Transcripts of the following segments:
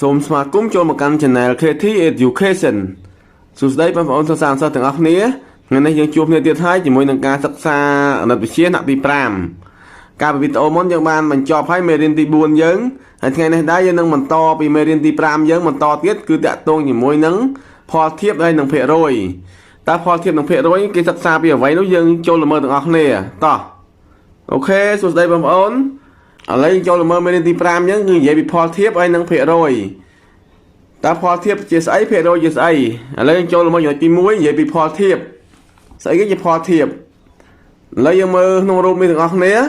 សូមស្វាគមន៍ចូលមកកាន់ Channel KT Education សួស្តីបងប្អូនសិស្សសាស្ត្រទាំងអស់គ្នាថ្ងៃនេះយើងជួបគ្នាទៀតហើយជាមួយនឹងការសិក្សាអនុវិទ្យាថ្នាក់ទី5ការវីដេអូមុនយើងបានបញ្ចប់ហើយមេរៀនទី4យើងហើយថ្ងៃនេះដែរយើងនឹងបន្តពីមេរៀនទី5យើងបន្តទៀតគឺតាក់ទងជាមួយនឹងផលធៀបហើយនឹងភាគរយតើផលធៀបនិងភាគរយគេសិក្សាពីអ្វីនោះយើងចូលល្មើទាំងអស់គ្នាតោះអូខេសួស្តីបងប្អូនឥឡូវចូលល្មើមេរៀនទី5យើងគឺនិយាយពីផលធៀបហើយនឹងភាគរយតើផលធៀបជាស្អីភាគរយជាស្អីឥឡូវយើងចូលល្មើចំណុចទី1និយាយពីផលធៀបស្អីគេជាផលធៀបឥឡូវយើងមើលក្នុងរូបនេះទាំងអស់គ្នាឥ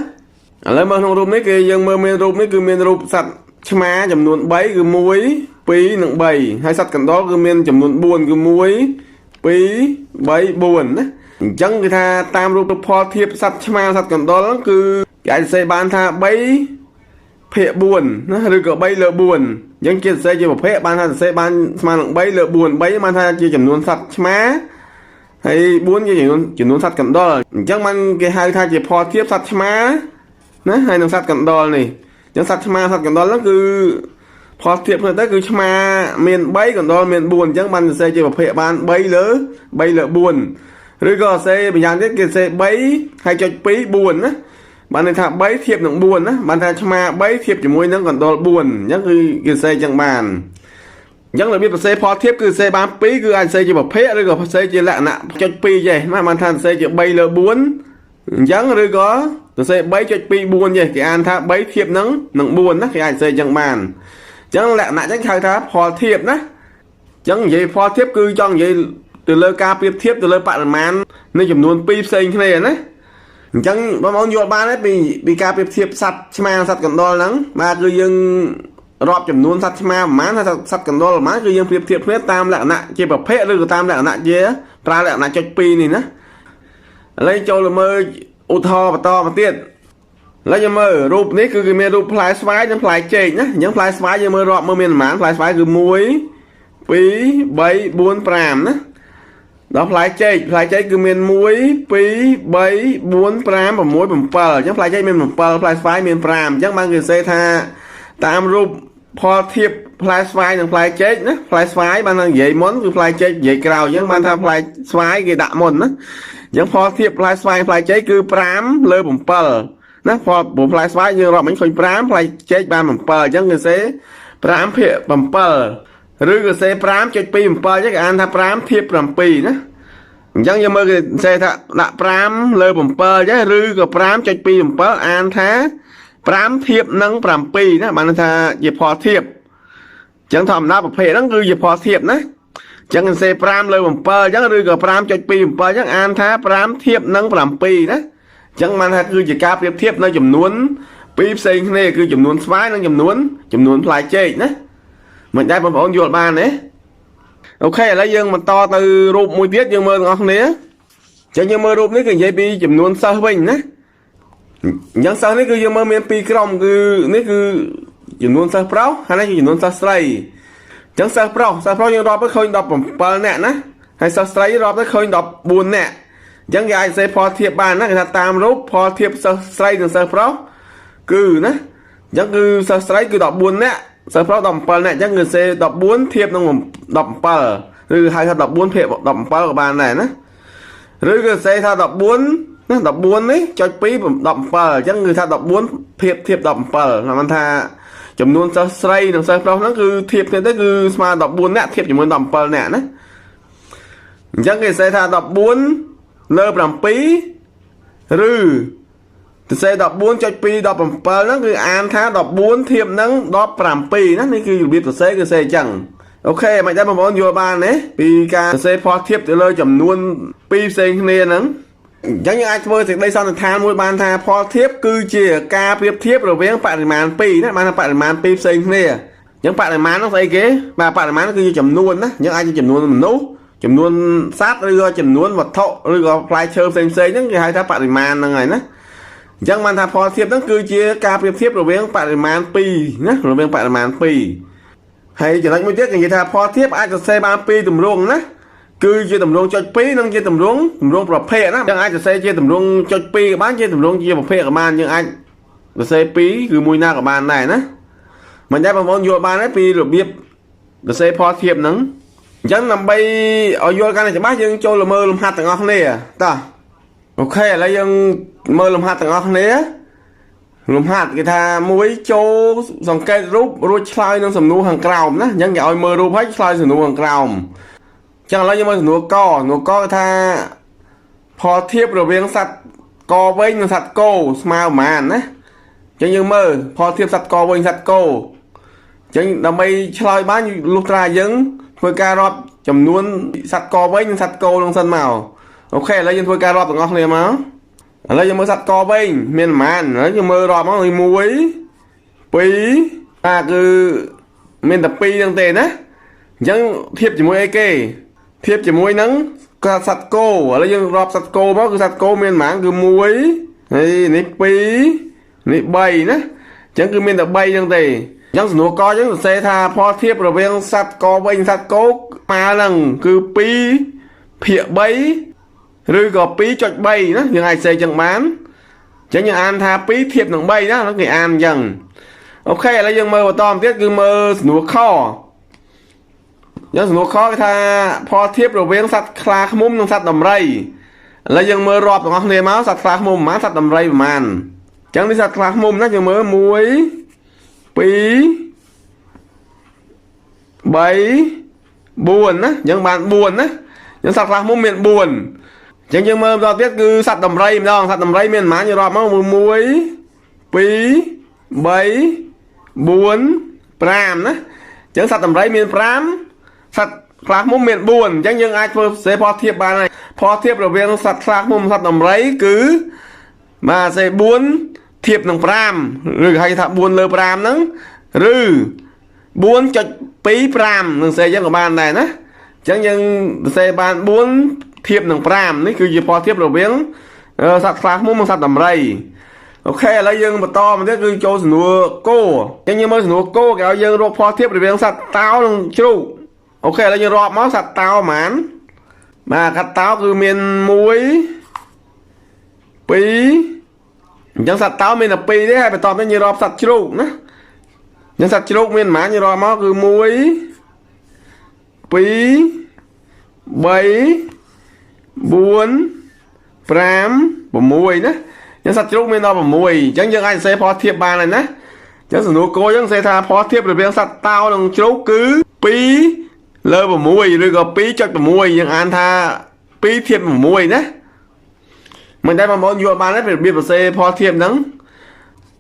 ឡូវមើលក្នុងរូបនេះគេយើងមើលមានរូបនេះគឺមានរូបសត្វឆ្មាចំនួន3គឺ1 2និង3ហើយសត្វកណ្ដុរគឺមានចំនួន4គឺ1 2 3 4ណាអញ្ចឹងគឺថាតាមរូបផលធៀបសត្វឆ្មាសត្វកណ្ដុរគឺគេអាចសរសេរបានថា3ភាគ4ណាឬក៏3លើ4អញ្ចឹងជាសរសេរជាប្រភេទបានថាសរសេរបានស្មើនឹង3លើ4 3បានថាជាចំនួនសត្វឆ្មាហើយ4ជាចំនួនសត្វកណ្ដុរអញ្ចឹងបានគេហៅថាជាផលធៀបសត្វឆ្មាណាហើយនឹងសត្វកណ្ដុរនេះអញ្ចឹងសត្វឆ្មាសត្វកណ្ដុរហ្នឹងគឺផលធៀបហ្នឹងទៅគឺឆ្មាមាន3កណ្ដុរមាន4អញ្ចឹងបានសរសេរជាប្រភេទបាន3លើ4ឬក៏សរសេរម្យ៉ាងទៀតគេសរសេរ3ហើយចុច2 4ណាបានន័យថា3ធៀបនឹង4ណាបានថាឆ្មា3ធៀបជាមួយនឹងកណ្ដុរ4អញ្ចឹងគឺគេសរសេរចឹងបានអញ្ចឹងរបៀបសរសេរផលធៀបគឺសរសេរបាន2គឺអាចសរសេរជាប្រភេទឬក៏សរសេរជាលក្ខណៈចុច2ចេះណាបានថាសរសេរជា3លើ4អញ្ចឹងឬក៏សរសេរ3.24ចេះគេអានថា3ធៀបនឹង4ណាគេអាចសរសេរចឹងបានអញ្ចឹងលក្ខណៈចឹងហៅថាផលធៀបណាអញ្ចឹងនិយាយផលធៀបគឺចង់និយាយទៅលើការប្រៀបធៀបទៅលើបរិមាណនៃចំនួន2ផ្សេងគ្នាណាអញ្ចឹងបងប្អូនយល់បានទេពីការប្រៀបធៀបសត្វឆ្មាសត្វកណ្ដុរហ្នឹងបាទគឺយើងរាប់ចំនួនសត្វឆ្មាប្រមាណហើយសត្វកណ្ដុរប្រមាណគឺយើងប្រៀបធៀបគ្នាតាមលក្ខណៈជាប្រភេទឬក៏តាមលក្ខណៈជាប្រើលក្ខណៈចុច2នេះណាឥឡូវចូលមើលឧទាហរណ៍បន្តមកទៀតឥឡូវយើងមើលរូបនេះគឺគេមានរូបផ្លែស្វាយនិងផ្លែចេកណាអញ្ចឹងផ្លែស្វាយយើងមើលរាប់មើលមានប្រមាណផ្លែស្វាយគឺ1 2 3 4 5ណាដល់ផ្លែចេកគឺមាន1 2 3 4 5 6 7អញ្ចឹងផ្លែចេកមាន7ផ្លែស្វាយមាន5អញ្ចឹងបានគេសរសេរថាតាមរូបផលធៀបផ្លែស្វាយនិងផ្លែចេកណាផ្លែស្វាយបាននិយាយមុនគឺផ្លែចេកនិយាយក្រោយអញ្ចឹងបានថាផ្លែស្វាយគេដាក់មុនណាអញ្ចឹងផលធៀបផ្លែស្វាយផ្លែចេកគឺ5លើ7ណាផលផ្លែស្វាយយើងរាប់មិញឃើញ5ផ្លែចេកបាន7អញ្ចឹងគេសរសេរ5ភាគ7ឬក៏សេ5.27ចឹងគេអានថា5ធៀប7ណាអញ្ចឹងយើងមើលគេសេថាដាក់5លើ7ចឹងឬក៏5.27អានថា5ធៀបនឹង7ណាបានថាជាផលធៀបអញ្ចឹងធម្មតាប្រភេទហ្នឹងគឺជាផលធៀបណាអញ្ចឹងសេ5លើ7ចឹងឬក៏5.27ចឹងអានថា5ធៀបនឹង7ណាអញ្ចឹងបានថាគឺជាការប្រៀបធៀបនៅចំនួន2ផ្សេងគ្នាគឺចំនួនស្វាយនិងចំនួនផ្លែចេកណាមិនដែរបងប្អូនយល់បានទេអូខេឥឡូវយើងបន្តទៅរូបមួយទៀតយើងមើលទាំងអស់គ្នាអញ្ចឹងយើងមើលរូបនេះគឺនិយាយពីចំនួនសិស្សវិញណាអញ្ចឹងសិស្សនេះគឺយើងមើលមាន2ក្រុមគឺនេះគឺចំនួនសិស្សប្រុសហើយនេះគឺចំនួនសិស្សស្រីអញ្ចឹងសិស្សប្រុសយើងរាប់ទៅឃើញ17នាក់ណាហើយសិស្សស្រីរាប់ទៅឃើញ14នាក់អញ្ចឹងគេអាចសេផលធៀបបានណាគេថាតាមរូបផលធៀបសិស្សស្រីនិងសិស្សប្រុសគឺណាអញ្ចឹងគឺសិស្សស្រីគឺ14នាក់សិស្សប្រុស17នាក់អញ្ចឹងគឺសេ14ធៀបនឹង17ឬហៅថា14ភាគ17ក៏បានដែរណាឬក៏សេថា14ណា14នេះចុច2 17អញ្ចឹងគឺថា14ភាគធៀប17ហ្នឹងថាចំនួនសិស្សស្រីនិងសិស្សប្រុសហ្នឹងគឺធៀបគ្នាទៅគឺស្មើ14នាក់ធៀបជាមួយ17នាក់ណាអញ្ចឹងគេសេថា14លើ7ឬទៅសេ14.2 17ហ្នឹងគឺអានថា14ធៀបនឹង17ណានេះគឺរបៀបសរសេរគឺសរសេរអញ្ចឹងអូខេមិនដែរបងប្អូនយល់បានទេពីការសរសេរផលធៀបទៅលើចំនួន2ផ្សេងគ្នាហ្នឹងអញ្ចឹងយើងអាចធ្វើសេចក្តីសន្និដ្ឋានមួយបានថាផលធៀបគឺជាការប្រៀបធៀបរវាងបរិមាណ2ណាបានថាបរិមាណ2ផ្សេងគ្នាអញ្ចឹងបរិមាណនោះស្អីគេបាទបរិមាណគឺជាចំនួនណាយើងអាចជាចំនួនមនុស្សចំនួនសត្វឬក៏ចំនួនវត្ថុឬក៏ផ្លែឈើផ្សេងហ្នឹងគេហៅថាបរិមាណហ្នឹងហើយណាអញ្ចឹងបានថាផលធៀបហ្នឹងគឺជាការប្រៀបធៀបរវាងបរិមាណ2ណារវាងបរិមាណ2ហើយចំណុចមួយទៀតគេនិយាយថាផលធៀបអាចសរសេរបាន2ទម្រង់ណាគឺជាទម្រង់ចុច2និងជាទម្រង់ប្រភេទណាយើងអាចសរសេរជាទម្រង់ចុច2ក៏បានជាទម្រង់ជាប្រភេទក៏បានយើងអាចសរសេរ2គឺមួយណាក៏បានដែរណា mình đã bằng vô ban ấy vìរបៀប để xây phó thiệp nắng chẳng làm bay ở vô cái này chỉ bác dân cho là mơ làm hạt tầng ngọc này à ta ok là dân mơ làm hạt tầng ngọc này làm hạt cái tha muối cho dòng cây rúp rồi slide nó sầm nụ hàng cào đó dân giỏi mơ rúp hết slide sầm nụ hàng cào chẳng là dân mơ nụ co tha phó thiệp rồi viên sạch co với nó sạch cô smile màn á chẳng như mơ phó thiệp sạch co với sạch cô chẳng là mày chơi bán lúc ra dân thôi cà rốt chấm nuôn sạch co với sạch cô trong sân màu ok lấy dân thôi cà rốt ngọc này mà lấy dân mới sạch co với miền màn nói như mơ rọt món người muối pí cứ miền tập pi đang tiền á chẳng thiệp chỉ muối kê thiệp chỉ muối nắng sạch cô lấy dân rọt sạch cô đó cứ sạch cô miền màn cứ muối này pí này bay nữa chẳng cứ miền tập bay đang tiền chẳng sửa co chẳng xe tha phó thiếp rồi bên sắt co bên sắt cố mà lần cứ pi phịa bấy rồi có pi chọt bay đó nhưng ai xe chẳng bán chẳng như an tha pi thiệp nặng bay đó nó người an dần ok là dân mơ và tòm tiết cứ mơ sửa kho chẳng sửa kho tha phó thiếp rồi bên sắt khla mum sắt đầm ray là dân mơ rọp của ngọc này máu sắt khla mum má sắt đầm ray màn chẳng đi sắt khla mum nó chỉ mơ muối pí bảy buồn á những bạn buồn á những sạch lạc mông miền buồn chẳng nhưng mà do tiết cứ sạch đầm ray đó sạch đầm ray miền má như đó máu muối pí bảy buồn pram á chẳng sạch đầm ray miền pram sạch lạc mông miền buồn chẳng nhưng ai sẽ phó thiệp bài này phó thiệp rồi viên sạch lạc mông sạch đầm ray cứ mà sẽ buồn thiệp nông pram rồi hay thà buồn lơ pram nắng rồi buồn cho pí pram nông xe chẳng của bạn này nè chẳng nhưng xe bạn buồn thiệp nông pram đấy cứ gì phó thiệp rồi biến sạch sạch muốn sạch đầm ray ok lấy dân mà to mà thế cứ cho sửa cô chẳng như mới sửa cô kéo dân rồi phó thiệp rồi biến sạch táo nông chú ok lấy dân rọp máu sạch táo mán mà cắt táo cứ miền muối pí chẳng sạch táo mình là pi đấy hay phải tóm như rọp sạch chuột nữa chẳng sạch chuột mình má như rọp máu cứ muối pí bảy buồn pram của muối nữa chẳng sạch chuột mình đó của muối chẳng những anh sẽ phó thiệp ba này nữa chẳng sử dụng cô chẳng sẽ tha phó thiệp rồi biến sạch tao đồng chuột cứ pí lơ của muối rồi có pí cho của muối những anh tha pí thiệp của muối nữa mình đây mà muốn vô bán đấy phải biết xe phó thiệp nắng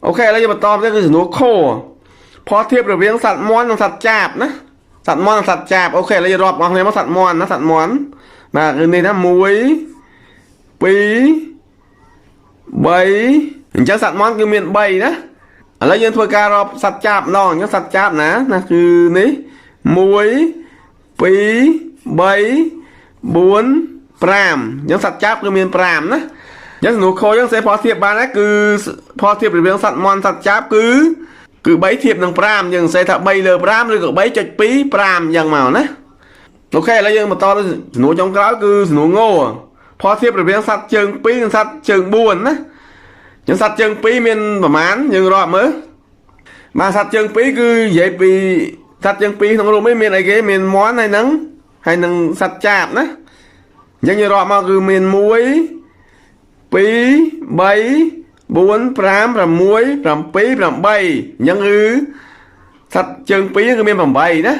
ok lấy cho mà to cái gì nó khô phó thiệp rồi biến sạch món sạch chạp nữa sạch món sạch chạp ok lấy cho rọp ngon này nó sạch món mà cái này nó muối pí bảy chắc sạch món cái miền bay đó lấy cho thôi cà rọp sạch chạp nó nhớ sạch chạp nè là cứ ní muối pí bảy bốn pram nhớ sạch chạp cái miền pram đó chẳng nụ khô chẳng sẽ phó thiệp ba đấy cứ phó thiệp để biến sạch mòn sạch cháp cứ bấy thiệp nâng pram nhưng sẽ thả bay lờ pram rồi cứ bấy chạch pí pram dần màu nè ok là nhưng mà to nụ trong cái cứ nụ ngô phó thiệp để biến sạch chân pí sạch chân buồn á nhưng sạch chân pí miền mà mán nhưng rồi mới mà sạch chân pí cứ dễ bị sạch chân pí không có mấy miền này cái miền món này nắng hay nâng sạch chạp đó nhưng như rồi mà cứ miền muối pí bảy bốn pram pram muối pram pí pram bay nhân ư sạch chân pí cứ miền pram bay đó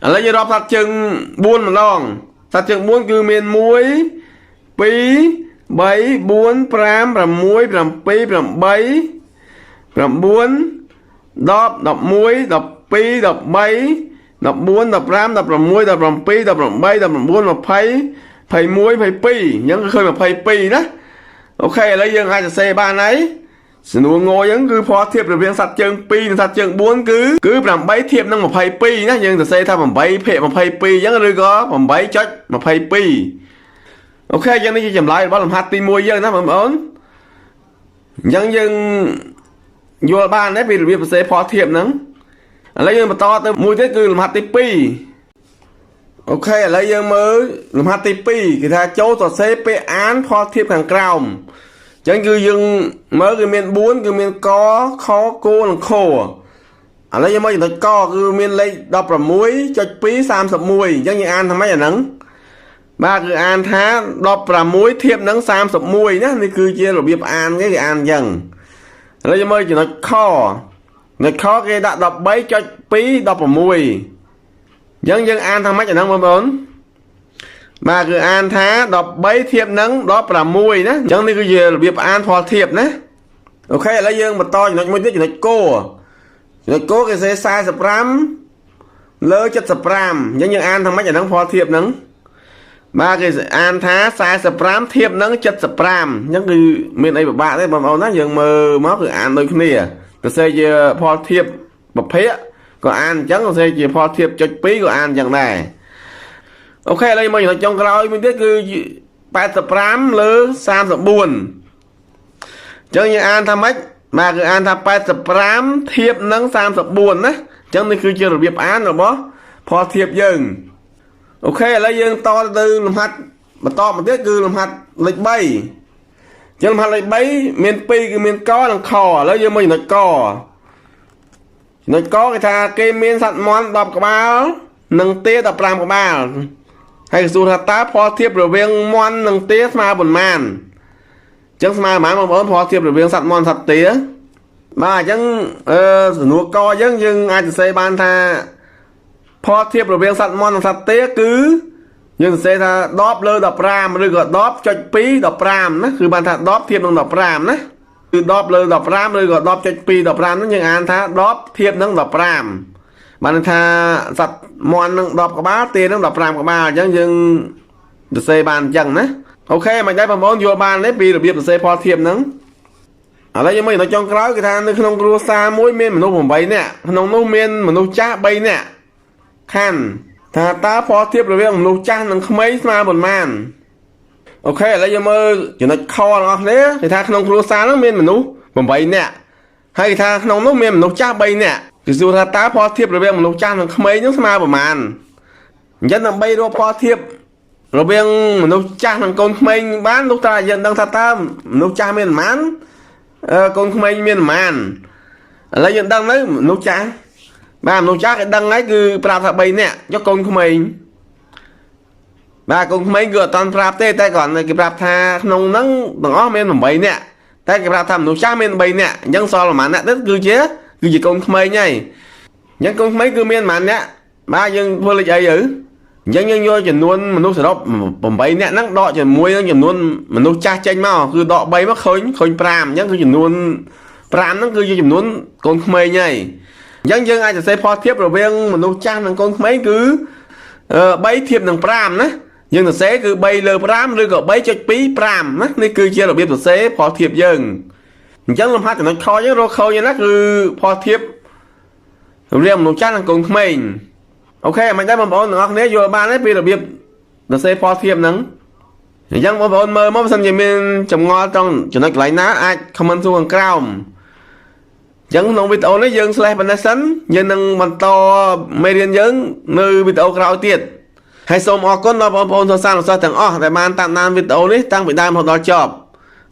lấy như đó sạch chân buôn mà lon sạch chân buôn cứ miền muối pí bảy bốn pram pram muối pram pí pram bay pram bốn đọc muối đọc pí đọc bay đọc buôn đọc pram muối đọc pram pí đọc pram bay đọc buôn đọc phây muối phây pí nhân khơi mà phây pí đó ok lấy dân hai xe ba ấy nụ ngồi vẫn cứ phó thiệp rồi viên sạch chân pi sạch chân buôn cứ làm bấy thiệp năng một phây pi nhá nhưng xe thay bằng bấy phệ một phây pi vẫn rồi có bằng bấy chết một phây pi ok dân đi chậm lại bắt làm hạt tim môi dân nó mà ớn dân vô ba đấy vì việc xe phó thiệp nắng lấy dân mà to tới mùi thế cứ làm hạt tim pi ok lấy dân mới làm hạt tim pi thì ta chỗ tòa xe pe án phó thiệp hàng cào chẳng cứ dừng mới cái miền buôn cái miền có khó cô là khổ ឥឡូវយើងមកចំណុចកគឺមានលេខ 16.231 អញ្ចឹងយើងអានថាម៉េចអាហ្នឹងបាទគឺអានថា 16 ធៀបនឹង 31 ណានេះគឺជារបៀបអានគេអានអញ្ចឹងឥឡូវយើងមើលចំណុចខចំណុចខគេដាក់ 13.216 អញ្ចឹងយើងអានថាម៉េចអាហ្នឹងបងប្អូនបាទគឺអានថា 13 ធៀបនឹង 16 ណាអញ្ចឹងនេះគឺជារបៀបអានផលធៀបណាអូខេឥឡូវយើងបន្តចំណុចមួយទៀតចំណុចគចំណុចគគេសេ45 លើ 75 អញ្ចឹងយើងអានថាម៉េចអាហ្នឹងផលធៀបហ្នឹងបាទគេអានថា45 ធៀបនឹង 75 អញ្ចឹងគឺមានអីពិបាកទេបងប្អូនណាយើងមើលមកគឺអានដូចគ្នាទៅសេជាផលធៀបប្រភេទក៏អានអញ្ចឹងទៅសេជាផលធៀបចុច2ក៏អានអញ្ចឹងដែរអូខេឥឡូវមកចំណុចចុងក្រោយមួយទៀតគឺ85 លើ 34 អញ្ចឹងយើងអានថាម៉េចបាទគឺអានថា85 ធៀបនឹង 34 ណាអញ្ចឹងនេះគឺជារបៀបអានរបស់ផលធៀបយើងអូខេឥឡូវយើងតទៅលំហាត់បន្តមកទៀតគឺលំហាត់លេខ 3 អញ្ចឹងលំហាត់លេខ 3 មាន 2 គឺមានកនិងខឥឡូវយើងមកចំណុចកគេថាគេមានសត្វមាន់10ក្បាលនិងទា15ក្បាលហើយគេសួរថាតើផលធៀបរវាងមាន់និងទាស្មើប៉ុន្មានអញ្ចឹងស្មើប៉ុន្មានបងប្អូនផលធៀបរវាងសត្វមាន់សត្វទាបាទអញ្ចឹងសំណួរកយើងអាចសរសេរបានថាផលធៀបរវាងសត្វមាន់និងសត្វទាគឺយើងសរសេរថា10 លើ 15 ឬក៏ 10.2 15 ណាគឺបានថា10 ធៀបនឹង 15 ណាគឺ10 លើ 15 ឬក៏ 10.2 15 ហ្នឹងយើងអានថា10 ធៀបនឹង 15 បានថាសត្វមាន់នឹង 10 ក្បាលទានឹង 15 ក្បាលអញ្ចឹងយើងសរសេរបានអញ្ចឹងណាអូខេមិនដែរបងប្អូនយល់បានទេពីរបៀបសរសេរផលធៀបហ្នឹងឥឡូវយើងមើលដល់ចុងក្រោយគឺថានៅក្នុងគ្រួសារមួយមានមនុស្ស8នាក់ក្នុងនោះមានមនុស្សចាស់3នាក់ខណ្ឌថាតើផលធៀបរវាងមនុស្សចាស់និងក្មេងស្មើប៉ុន្មានអូខេឥឡូវយើងមើលចំណុចខទាំងអស់គ្នាគេថាក្នុងគ្រួសារនោះមានមនុស្ស8នាក់ហើយគេថាក្នុងនោះមានមនុស្សចាស់3នាក់គេសួរថាតើផលធៀបរវាងមនុស្សចាស់និងក្មេងនោះស្មើប៉ុន្មានអញ្ចឹងដើម្បីរកផលធៀបរវាងមនុស្សចាស់និងកូនក្មេងបាននោះតើយើងដឹងថាតើមនុស្សចាស់មានប៉ុន្មានកូនក្មេងមានប៉ុន្មានឥឡូវយើងដឹងទៅមនុស្សចាស់បាទមនុស្សចាស់គេដឹងហើយគឺប្រាប់ថា3នាក់យកកូនក្មេងបាទកូនក្មេងគឺអត់តាន់ប្រាប់ទេតែគាត់គេប្រាប់ថាក្នុងហ្នឹងទាំងអស់មាន8នាក់តែគេប្រាប់ថាមនុស្សចាស់មាន3នាក់អញ្ចឹងសល់ប្រហែលនាក់ទៀតគឺជាកូនក្មេងហើយអញ្ចឹងកូនក្មេងគឺមានប្រហែលនាក់បាទយើងធ្វើលេខអីទៅអញ្ចឹងយើងយកចំនួនមនុស្សសរុប8នាក់ហ្នឹងដកជាមួយនឹងចំនួនមនុស្សចាស់ចេញមកគឺដក3មកឃើញ5អញ្ចឹងគឺចំនួន5ហ្នឹងគឺជាចំនួនកូនក្មេងហើយអញ្ចឹងយើងអាចសរសេរផលធៀបរវាងមនុស្សចាស់និងកូនក្មេងគឺ3 ធៀបនឹង 5 ណាយើងសរសេរគឺ3 លើ 5 ឬក៏ 3.25 ណានេះគឺជារបៀបសរសេរផលធៀបយើងអញ្ចឹងលំហាត់ចំណុចខយើងរកឃើញណាគឺផលធៀបរវាងមនុស្សចាស់និងកូនក្មេងអូខេមិនដែរបងប្អូនទាំងអស់គ្នាយល់បានទេពីរបៀបសរសេរផលធៀបហ្នឹងអញ្ចឹងបងប្អូនមើលមកបើសិនជាមានចម្ងល់ត្រង់ចំណុចកន្លែងណាអាច comment សួរខាងក្រោមអញ្ចឹងក្នុងវីដេអូនេះយើងslash ប៉ុណ្ណេះសិនយើងនឹងបន្តមេរៀនយើងនៅវីដេអូក្រោយទៀតហើយសូមអរគុណដល់បងប្អូនសិស្សនិស្សិតទាំងអស់ដែលបានតាមដានវីដេអូនេះតាំងពីដើមរហូតដល់ចប់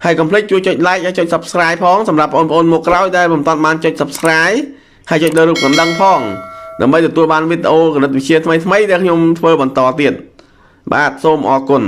ហើយកុំភ្លេចជួយចុច like ហើយចុច subscribe ផងសម្រាប់បងប្អូនមកក្រោយដែលមិនទាន់បានចុច subscribe ហើយចុចលើរូបកណ្ដឹងផងដើម្បីទទួលបានវីដេអូគណិតវិទ្យាថ្មីៗដែលខ្ញុំធ្វើបន្តទៀតបាទសូមអរគុណ